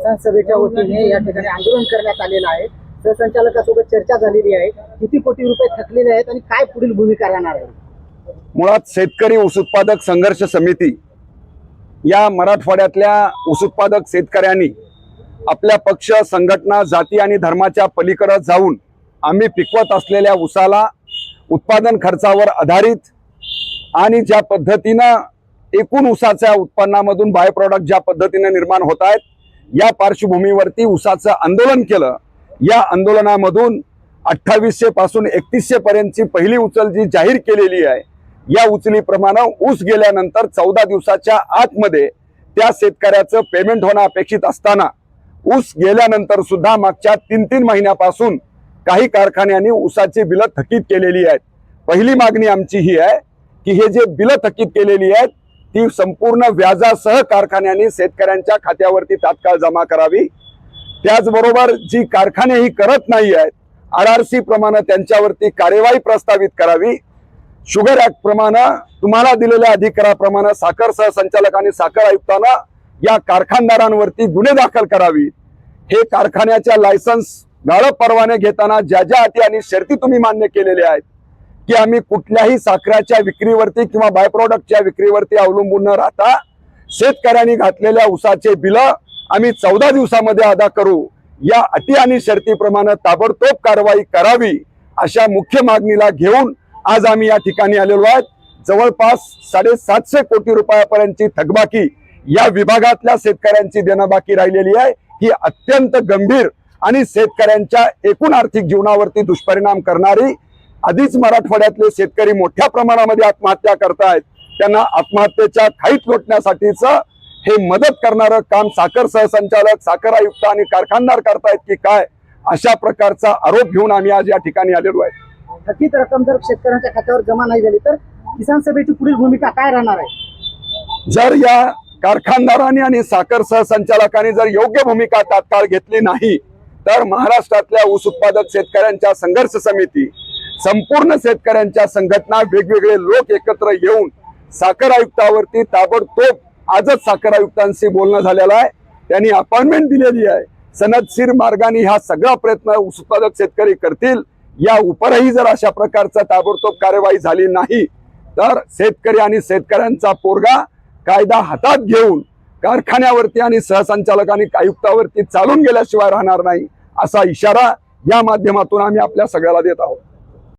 किसान सभेच्या वतीने या ठिकाणी आंदोलन करण्यात आलेलं आहे। सहसंचालकासोबत चर्चा झालेली आहे। किती कोटी रुपये थकलेले आहेत आणि काय पुढील भूमिका राहणार आहे? मुळात शेतकरी ऊस उत्पादक संघर्ष समिती या मराठवाड्यातल्या ऊस उत्पादक शेतकऱ्यांनी आपल्या पक्ष, संघटना, जाती आणि धर्माच्या पलीकडे जाऊन आम्ही पिकवत असलेल्या ऊसाला उत्पादन खर्चावर आधारित आणि ज्या पद्धतीनं एकूण ऊसाच्या उत्पन्नामधून बाय प्रॉडक्ट ज्या पद्धतीने निर्माण होत आहेत, या पार्श्वभूमीवरती ऊसाचं आंदोलन केलं। या आंदोलनामधून 2800 पासून 3100 पर्यंतची पहिली उचल जी जाहीर केलेली आहे, या उचलीप्रमाणे ऊस गेल्यानंतर 14 दिवसाच्या आतमध्ये त्या शेतकऱ्याचं पेमेंट होणं अपेक्षित असताना ऊस गेल्यानंतर सुद्धा मागच्या 3-3 महिन्यापासून काही कारखान्यांनी ऊसाची बिलं थकीत केलेली आहेत। पहिली मागणी आमची ही आहे की हे जे बिलं थकीत केलेली आहेत ती संपूर्ण व्याजासह कारखान्यांनी शेतकऱ्यांच्या खात्यावरती तात्काळ जमा करावी। त्याचबरोबर जी कारखाने ही करत नाही आहेत, RRC प्रमाणे त्यांच्यावरती कार्यवाही प्रस्तावित करावी। शुगर ऍक्ट प्रमाणे तुम्हाला दिलेल्या अधिकाराप्रमाणे साखर सहसंचालक आणि साखर आयुक्तांना या कारखानदारांवरती गुन्हे दाखल करावी। हे कारखान्याच्या लायसन्स गाळप परवाने घेताना ज्या ज्या अटी आणि शर्ती तुम्ही मान्य केलेल्या आहेत की आम्ही कुठल्याही साखरेच्या विक्रीवरती किंवा बाय प्रॉडक्टच्या विक्रीवरती अवलंबून न राहता शेतकऱ्यांनी घातलेल्या ऊसाचे बिलं आम्ही 14 दिवसामध्ये अदा करू, या अटी आणि शर्तीप्रमाणे ताबडतोब कारवाई करावी, अशा मुख्य मागणीला घेऊन आज आम्ही या ठिकाणी आलेलो आहोत। जवळपास 750 कोटी रुपयापर्यंतची थकबाकी या विभागातल्या शेतकऱ्यांची देणं बाकी राहिलेली आहे। ही अत्यंत गंभीर आणि शेतकऱ्यांच्या एकूण आर्थिक जीवनावरती दुष्परिणाम करणारी, आधीच मराठवाड्यातले शेतकरी मोठ्या प्रमाणामध्ये आत्महत्या करतायत, त्यांना आत्महत्येच्या खाईत लोटण्यासाठीच हे मदत करणारं काम साखर सहसंचालक, साखर आयुक्त आणि कारखानदार करतायत की काय, अशा प्रकारचा आरोप घेऊन आम्ही आज या ठिकाणी आलेलो आहे। थकीत रक्कम जर शेतकऱ्यांच्या खात्यावर जमा नाही झाली तर किसान सभेची पुढील भूमिका काय राहणार आहे? जर या कारखानदारांनी आणि साखर सहसंचालकांनी जर योग्य भूमिका तात्काळ घेतली नाही तर महाराष्ट्रातल्या ऊस उत्पादक शेतकऱ्यांच्या संघर्ष समिती, संपूर्ण शेतकऱ्यांच्या संघटना, वेगवेगळे लोक एकत्र येऊन साखर आयुक्तावरती ताबडतोब आजच साखर आयुक्तांशी बोलणं झालेलं आहे। त्यांनी अपॉइंटमेंट दिलेली आहे। सनदशीर मार्गाने हा सगळा प्रयत्न ऊस उत्पादक शेतकरी करतील। या उपरही जर अशा प्रकारचा ताबडतोब कार्यवाही झाली नाही तर शेतकरी आणि शेतकऱ्यांचा पोरगा कायदा हातात घेऊन कारखान्यावरती आणि सहसंचालक आणि आयुक्तावरती चालून गेल्याशिवाय राहणार नाही, असा इशारा या माध्यमातून आम्ही आपल्या सगळ्याला देत आहोत।